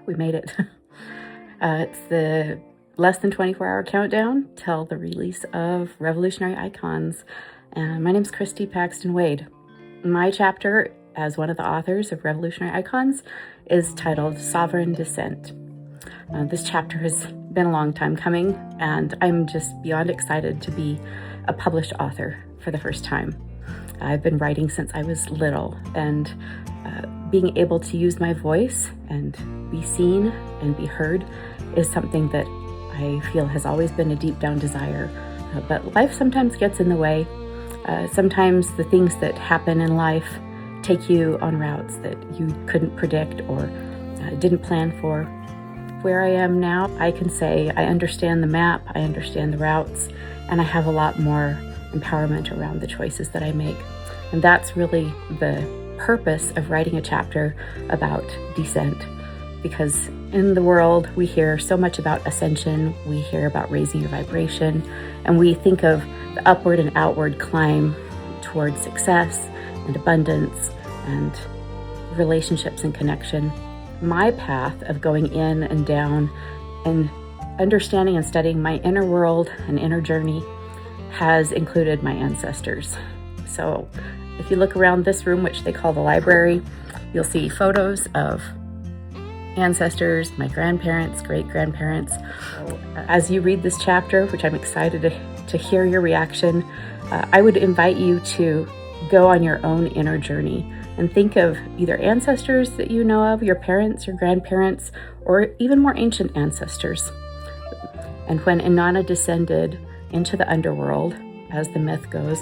we made it. It's the less than 24-hour countdown till the release of Revolutionary Icons. And my name's Christy Paxton Wade. My chapter as one of the authors of Revolutionary Icons is titled Sovereign Descent. This chapter has been a long time coming, and I'm just beyond excited to be a published author for the first time. I've been writing since I was little, and being able to use my voice and be seen and be heard is something that I feel has always been a deep down desire. But life sometimes gets in the way. Sometimes the things that happen in life take you on routes that you couldn't predict or didn't plan for. Where I am now, I can say I understand the map, I understand the routes, and I have a lot more empowerment around the choices that I make. And that's really the purpose of writing a chapter about descent, because in the world we hear so much about ascension, we hear about raising your vibration, and we think of the upward and outward climb towards success and abundance and relationships and connection. My path of going in and down and understanding and studying my inner world and inner journey has included my ancestors. So if you look around this room, which they call the library, you'll see photos of ancestors, my grandparents, great-grandparents. As you read this chapter, which I'm excited to hear your reaction, I would invite you to go on your own inner journey and think of either ancestors that you know of, your parents, your grandparents, or even more ancient ancestors. And when Inanna descended into the underworld, as the myth goes,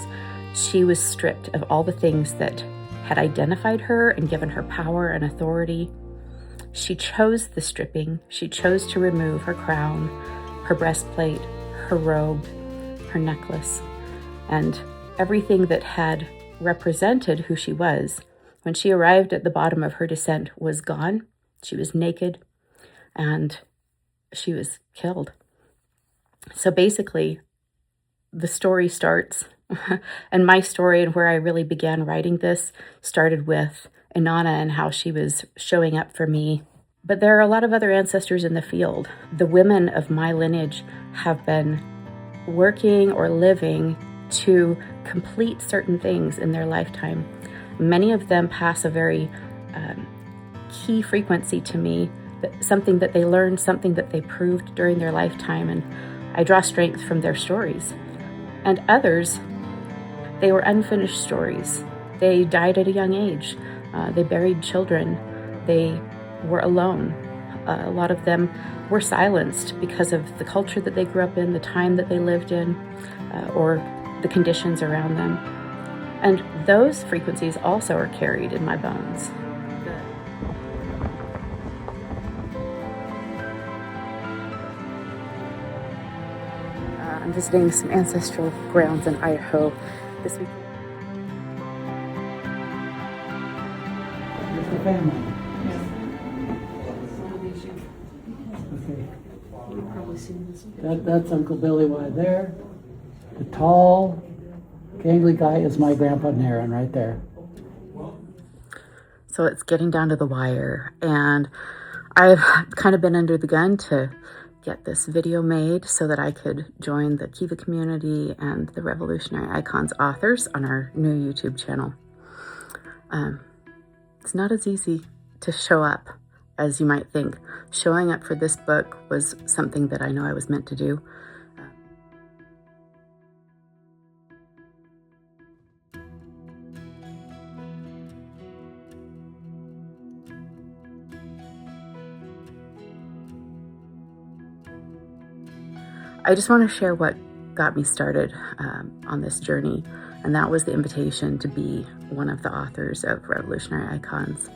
she was stripped of all the things that had identified her and given her power and authority. She chose the stripping. She chose to remove her crown, her breastplate, her robe, her necklace, and everything that had represented who she was. When she arrived at the bottom of her descent was gone. She was naked and she was killed. So basically, the story starts, and my story and where I really began writing this started with Inanna and how she was showing up for me. But there are a lot of other ancestors in the field. The women of my lineage have been working or living to complete certain things in their lifetime. Many of them pass a very key frequency to me, something that they learned, something that they proved during their lifetime, and I draw strength from their stories. And others, they were unfinished stories. They died at a young age. They buried children. They were alone. A lot of them were silenced because of the culture that they grew up in, the time that they lived in, or the conditions around them. And those frequencies also are carried in my bones. I'm visiting some ancestral grounds in Idaho this week. Here's the family. Okay. You've probably seen this. That's Uncle Billy White there. The tall, gangly guy is my grandpa Naren right there. So it's getting down to the wire, and I've kind of been under the gun to get this video made so that I could join the Kiva community and the Revolutionary Icons authors on our new YouTube channel. It's not as easy to show up as you might think. Showing up for this book was something that I know I was meant to do. I just want to share what got me started on this journey, and that was the invitation to be one of the authors of Revolutionary Icons.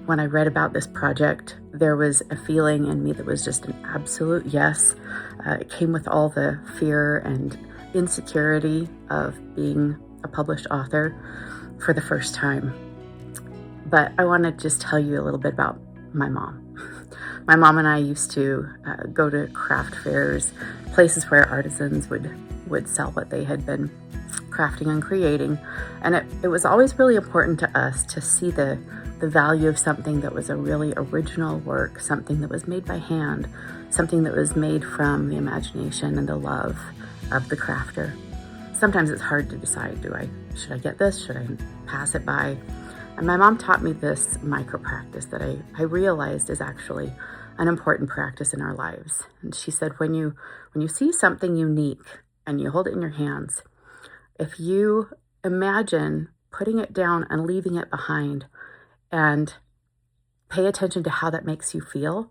When I read about this project, there was a feeling in me that was just an absolute yes. It came with all the fear and insecurity of being a published author for the first time. But I want to just tell you a little bit about my mom. My mom and I used to go to craft fairs, places where artisans would sell what they had been crafting and creating. And it was always really important to us to see the value of something that was a really original work, something that was made by hand, something that was made from the imagination and the love of the crafter. Sometimes it's hard to decide, should I get this? Should I pass it by? And my mom taught me this micro practice that I realized is actually an important practice in our lives. And she said, when you see something unique and you hold it in your hands, if you imagine putting it down and leaving it behind and pay attention to how that makes you feel,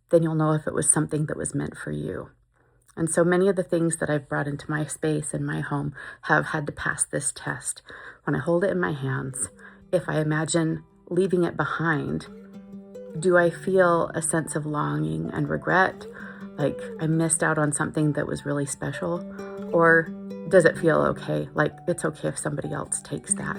then you'll know if it was something that was meant for you. And so many of the things that I've brought into my space and my home have had to pass this test. When I hold it in my hands, if I imagine leaving it behind, do I feel a sense of longing and regret, like I missed out on something that was really special? Or does it feel okay, like it's okay if somebody else takes that?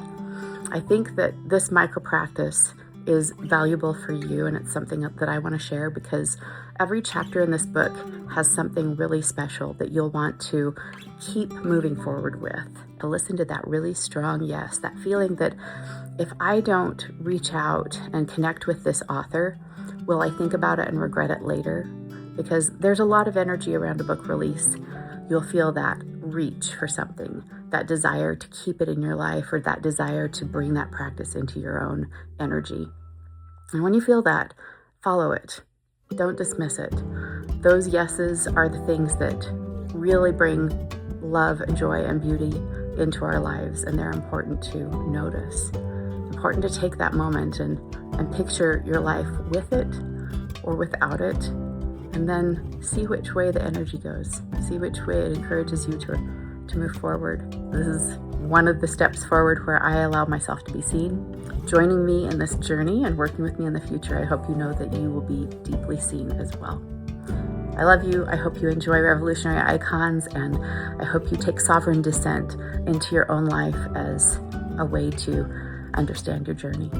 I think that this micro practice is valuable for you, and it's something that I want to share because every chapter in this book has something really special that you'll want to keep moving forward with, to listen to that really strong yes, that feeling that if I don't reach out and connect with this author, will I think about it and regret it later? Because there's a lot of energy around a book release. You'll feel that reach for something, that desire to keep it in your life, or that desire to bring that practice into your own energy. And when you feel that, follow it. Don't dismiss it. Those yeses are the things that really bring love and joy and beauty into our lives, and they're important to notice. Important to take that moment and picture your life with it or without it, and then see which way the energy goes. See which way it encourages you to move forward. This is one of the steps forward where I allow myself to be seen. Joining me in this journey and working with me in the future, I hope you know that you will be deeply seen as well. I love you. I hope you enjoy Revolutionary Icons, and I hope you take sovereign descent into your own life as a way to understand your journey.